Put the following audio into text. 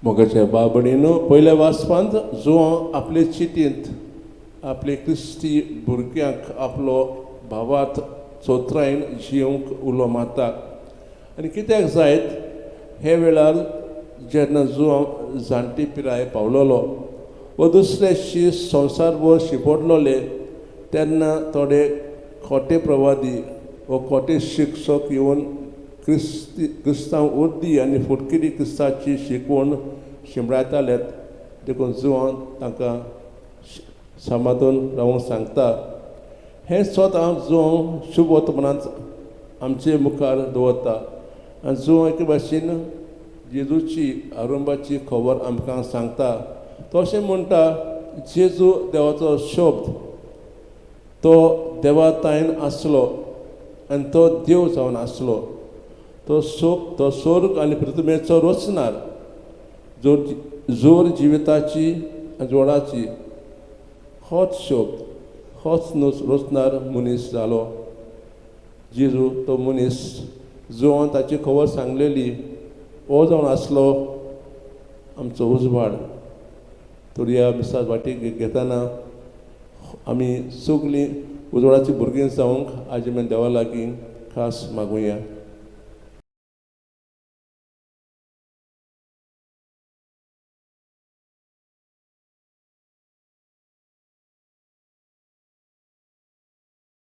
मोगाचे बाबडीनो पयल्या वाचपांत जो आपले चितींत आपले क्रिस्ती भुरग्यांक आपलो भावात चोत्रायन जिवंक उलो मारता आनी कित्याक जायत हे वेळार जेन्ना जो जाणटी पिराय पावलोलो व दुसऱ्याशी संवसारभर शिपडलोले तेन्ना थोडे खोटे प्रवादी व खोटे शिक्षक येवन क्रिस्तांव उर्दी आनी फुडकिरी क्रिस्ताची शिकवण शिंबरायतालेत देखून जुवान तांकां समाधान रावंक सांगता हें स्वता जुवां शुभ वर्तमानांत आमचे मुखार दवरता आनी जुवां एके भाशेन जेजूची आरंभाची खबर आमकां सांगता तो अशें म्हणटा जेजू देवाचो शब्द तो देवातायन आसलो आनी तो देव जावन आसलो तो स्वर्ग आनी पृथ्वीचो रचणार जोर जिविताची आनी जोडाची होच शब्द होच रचणार मनीस जालो जेजू तो मनीस जुवान ताची खबर सांगलेली हो जावन आसलो आमचो उजवाड तर ह्या मिसाल वाटेक घेतना आमी सगलीं उजवाडाची भुरगीं जावंक आजी देवा लागीं खास मागुया.